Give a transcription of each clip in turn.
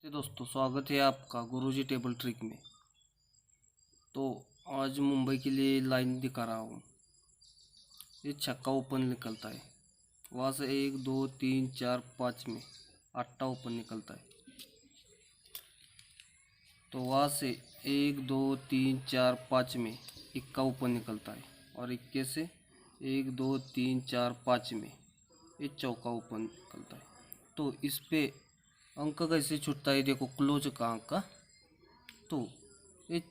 दोस्तों, स्वागत है आपका गुरुजी टेबल ट्रिक में। तो आज मुंबई के लिए लाइन दिखा रहा हूँ। ये छक्का ओपन निकलता है, वहाँ से 1 2 3 4 5 में अट्टा ओपन निकलता है। तो वहाँ से 1 2 3 4 5 में इक्का ओपन निकलता है, और इक्के से 1 2 3 4 5 में ये चौका ओपन निकलता है। तो इस पे अंक कैसे छूटता है, देखो क्लोज का अंक। तो ये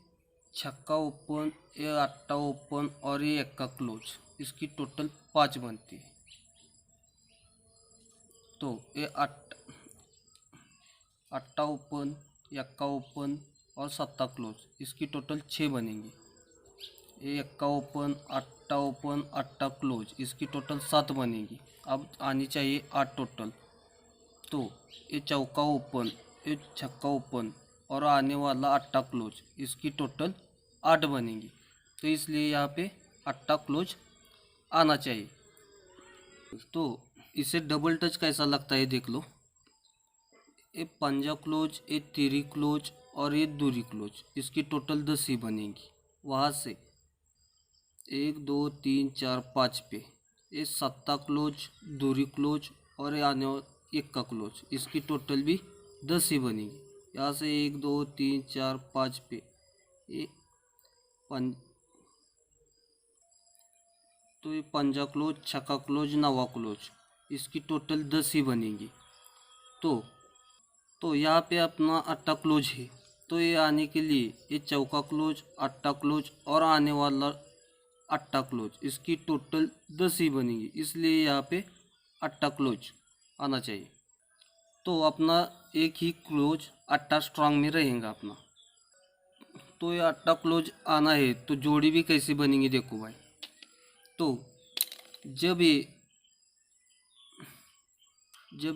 छक्का ओपन, ये अट्टा ओपन और ये एक्का क्लोज, इसकी टोटल 5 बनती है। तो ये अट्टा ओपन, एक्का ओपन और सत्ता क्लोज, इसकी टोटल 6 बनेंगी। ये एक्का ओपन, अट्टा क्लोज, इसकी टोटल 7 बनेगी। अब आनी चाहिए 8 टोटल। तो ये चौका ओपन, ये छक्का ओपन और आने वाला अट्टा क्लोज, इसकी टोटल 8 बनेगी। तो इसलिए यहाँ पे अट्टा क्लोज आना चाहिए। तो इसे डबल टच कैसा लगता है देख लो। ये पंजा क्लोज, ये तिरी क्लोज और ये दूरी क्लोज, इसकी टोटल 10 ही बनेगी। वहाँ से 1 2 3 4 5 पे ये सत्ता क्लोज, दूरी क्लोज और ये आने वाला इक्का क्लोज, इसकी टोटल भी 10 ही बनेगी। यहाँ से 1 2 3 4 5 पे ये तो ये पंजा क्लोज, छक्का क्लोज, नवा क्लोज, इसकी टोटल 10 ही बनेगी। तो यहाँ पे अपना अट्टा क्लोज है। तो ये आने के लिए ये चौका क्लोज, अट्टा क्लोज और आने वाला अट्टा क्लोज, इसकी टोटल 10 ही बनेगी। इसलिए यहाँ पे अट्टा क्लोज आना चाहिए। तो अपना एक ही क्लोज अट्टा स्ट्रांग में रहेगा अपना। तो ये अट्टा क्लोज आना है तो जोड़ी भी कैसे बनेगी देखो भाई। तो जब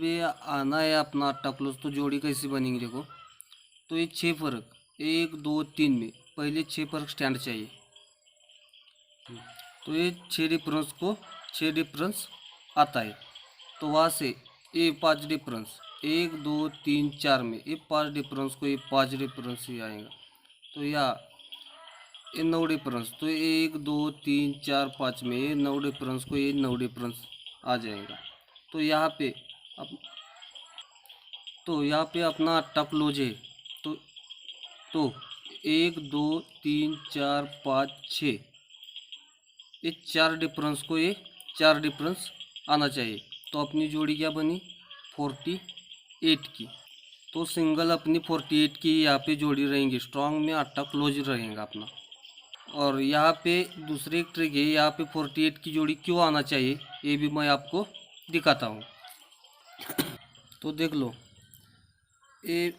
ये आना है अपना अट्टा क्लोज, तो जोड़ी कैसे बनेगी देखो। तो ये 6 फर्क 1 2 3 में पहले 6 फर्क स्टैंड चाहिए। तो ये 6 डिफरेंस आता है। तो वहाँ से ये 5 डिफरेंस 1 2 3 4 में ये 5 डिफरेंस को ये 5 डिफरेंस ही आएगा। तो ये 9 डिफरेंस, तो 1 2 3 4 5 में ये 9 डिफरेंस को ये 9 डिफरेंस आ जाएगा। तो यहाँ पे अपना अट्टा क्लोज है। तो 1 2 3 4 5 6 ये 4 डिफरेंस को ये 4 डिफरेंस आना चाहिए। तो अपनी जोड़ी क्या बनी 48 की। तो सिंगल अपनी 48 की यहाँ पे जोड़ी रहेंगी, स्ट्रांग में अट्टा क्लोज रहेगा अपना। और यहाँ पे दूसरी एक ट्रिक है, यहाँ पे 48 की जोड़ी क्यों आना चाहिए ये भी मैं आपको दिखाता हूँ। तो देख लो, ये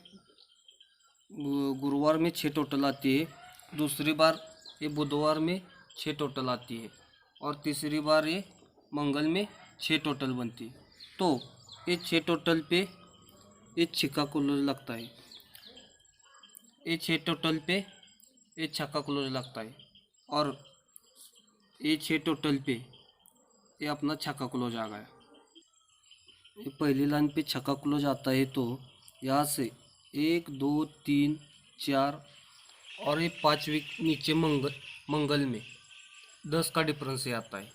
गुरुवार में 6 टोटल आती है, दूसरी बार ये बुधवार में 6 टोटल आती है, और तीसरी बार ये मंगल में 6 टोटल बनती है। तो ये 6 टोटल पे ये छिक्का क्लोज लगता है, ये 6 टोटल पे ये छक्का क्लोज लगता है, और ये 6 टोटल पे ये अपना छक्का क्लोज आ गया। ये पहली लाइन पे छक्का क्लोज आता है। तो यहाँ से 1 2 3 4 और ये 5 वीक नीचे मंगल में 10 का डिफरेंस ये आता है।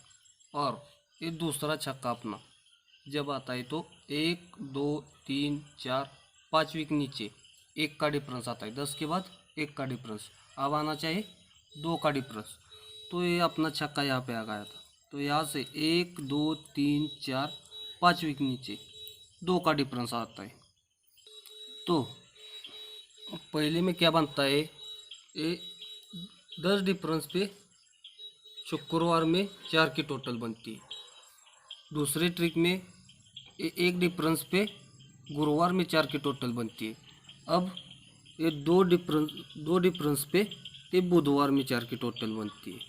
और ये दूसरा छक्का अपना जब आता है तो 1 2 3 4 5 वीक नीचे 1 का डिफरेंस आता है, 10 के बाद 1 का डिफरेंस। अब आना चाहिए 2 का डिफरेंस। तो ये अपना छक्का यहाँ पे आ गया था। तो यहाँ से 1 2 3 4 5 वीक नीचे 2 का डिफरेंस आता है। तो पहले में क्या बनता है, ये 10 डिफरेंस पे शुक्रवार में 4 की टोटल बनती है। दूसरी ट्रिक में एक डिफरेंस पे गुरुवार में 4 की टोटल बनती है। अब ये दो डिफरेंस पे ये बुधवार में 4 की टोटल बनती है।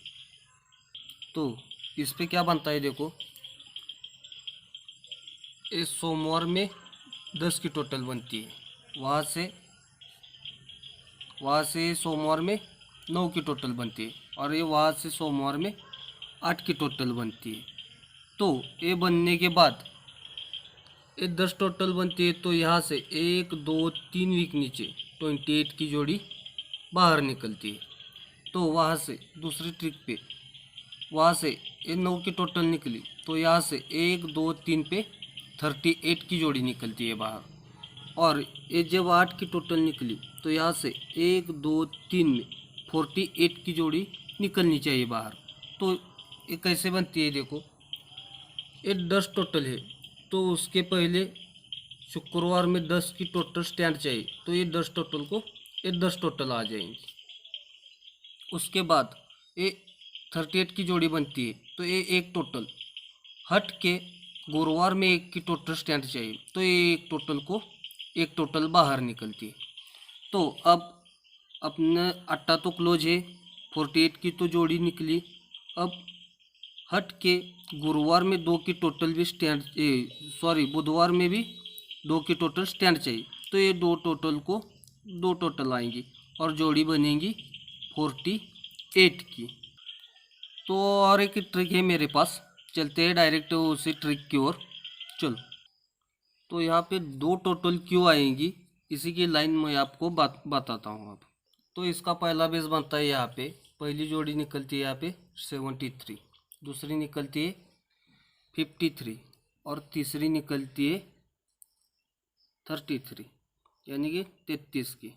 तो इस पे क्या बनता है देखो, ये सोमवार में 10 की टोटल बनती है, वहाँ से सोमवार में 9 की टोटल बनती है, और ये वहाँ से सोमवार में 8 की टोटल बनती है। तो ये बनने के बाद ये 10 टोटल बनती है, तो यहाँ से 1 2 3 वीक नीचे 28 की जोड़ी बाहर निकलती है। तो वहाँ से दूसरी ट्रिक पे वहाँ से ये 9 की टोटल निकली, तो यहाँ से 1 2 3 पे 38 की जोड़ी निकलती है बाहर। और ये जब 8 की टोटल निकली, तो यहाँ से 1 2 3 में 48 की जोड़ी निकलनी चाहिए बाहर। तो ये कैसे बनती है देखो, ये 10 टोटल है, तो उसके पहले शुक्रवार में 10 की टोटल स्टैंड चाहिए, तो ये 10 टोटल को ये 10 टोटल आ जाएंगे। उसके बाद ये 38 की जोड़ी बनती है, तो ये एक टोटल हट के गुरुवार में 1 की टोटल स्टैंड चाहिए, तो ये एक टोटल बाहर निकलती है। तो अब अपने अट्टा तो क्लोज है, 48 की तो जोड़ी निकली। अब हट के गुरुवार में 2 की टोटल भी स्टैंड बुधवार में भी 2 की टोटल स्टैंड चाहिए, तो ये 2 टोटल आएंगी और जोड़ी बनेंगी 48 की। तो और एक ट्रिक है मेरे पास, चलते हैं डायरेक्ट उसी ट्रिक की ओर। चलो, तो यहाँ पे 2 टोटल क्यों आएंगी, इसी की लाइन मैं आपको बताता हूँ अब। तो इसका पहला बेस बनता है, यहाँ पे पहली जोड़ी निकलती है यहाँ पे 73, दूसरी निकलती है 53 और तीसरी निकलती है 33, यानी कि 33 की।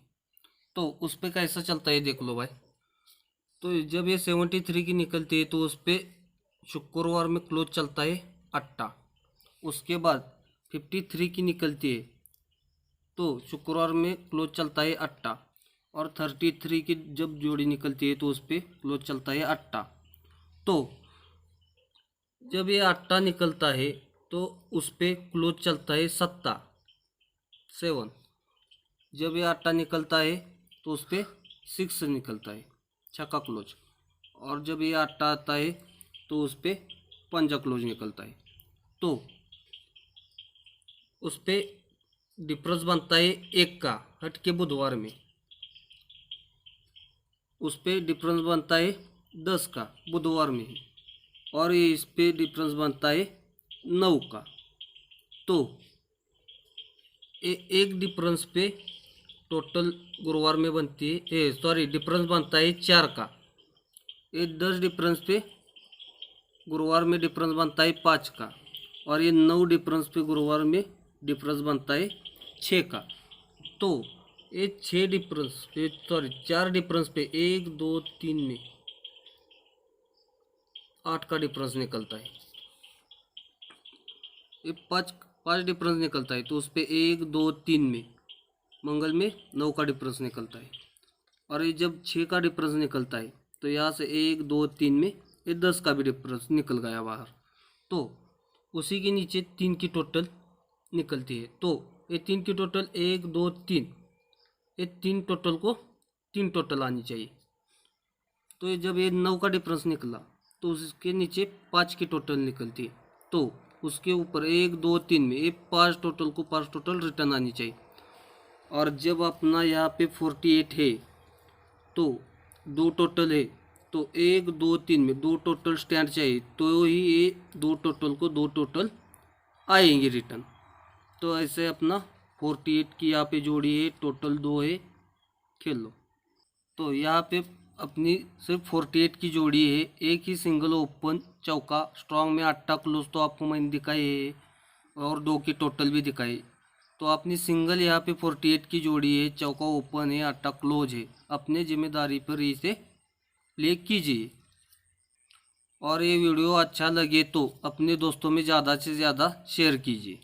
तो उस पर कैसा चलता है देख लो भाई। तो जब ये 73 की निकलती है, तो उस पर शुक्रवार में क्लोज चलता है अट्टा। उसके बाद 53 की निकलती है, तो शुक्रवार में क्लोज चलता है अट्टा। और 33 की जब जोड़ी निकलती है, तो उस पर क्लोज चलता है अट्टा। तो जब ये अट्टा निकलता है, तो उस पर क्लोज चलता है 7। जब ये अट्टा निकलता है, तो उस पर 6 निकलता है, छक्का क्लोज। और जब ये अट्टा आता है, तो उस पर पंजा क्लोज निकलता है। तो उस पर डिफरेंस बनता है 1 का, हट के बुधवार में उस पर डिफरेंस बनता है 10 का बुधवार में ही, और ये इस पर डिफरेंस बनता है 9 का। तो एक डिफरेंस पे टोटल गुरुवार में बनती है, डिफरेंस बनता है 4 का। ये 10 डिफरेंस पे गुरुवार में डिफरेंस बनता है 5 का, और ये 9 डिफरेंस पे गुरुवार में डिफरेंस बनता है 6 का। तो ये 4 डिफरेंस पे 1 2 3 में 8 का डिफरेंस निकलता है। ये 5 डिफरेंस निकलता है, तो उस पर 1 2 3 में मंगल में 9 का डिफरेंस निकलता है। और ये जब 6 का डिफरेंस निकलता है, तो यहाँ से 1 2 3 में ये 10 का भी डिफरेंस निकल गया बाहर। तो उसी के नीचे 3 की टोटल निकलती है। तो ये 3 की टोटल 1 2 3, ये 3 टोटल को 3 टोटल आनी चाहिए। तो ये जब ये 9 का डिफरेंस निकला, तो उसके नीचे 5 की टोटल निकलती है। तो उसके ऊपर 1 2 3 में ये 5 टोटल रिटर्न आनी चाहिए। और जब अपना यहाँ पे 48 है, तो 2 टोटल है, तो 1 2 3 में 2 टोटल स्टैंड चाहिए, तो ही ये 2 टोटल आएंगे रिटर्न। तो ऐसे अपना 48 की यहाँ पे जोड़ी है, टोटल 2 है, खेल लो। तो यहाँ पे अपनी सिर्फ 48 की जोड़ी है, एक ही सिंगल ओपन चौका स्ट्रांग में 8 क्लोज तो आपको मैंने दिखाई है, और 2 की टोटल भी दिखाई। तो अपनी सिंगल यहाँ पे 48 की जोड़ी है, चौका ओपन है, 8 क्लोज है, अपने जिम्मेदारी पर इसे प्ले कीजिए। और ये वीडियो अच्छा लगे तो अपने दोस्तों में ज़्यादा से ज़्यादा शेयर कीजिए।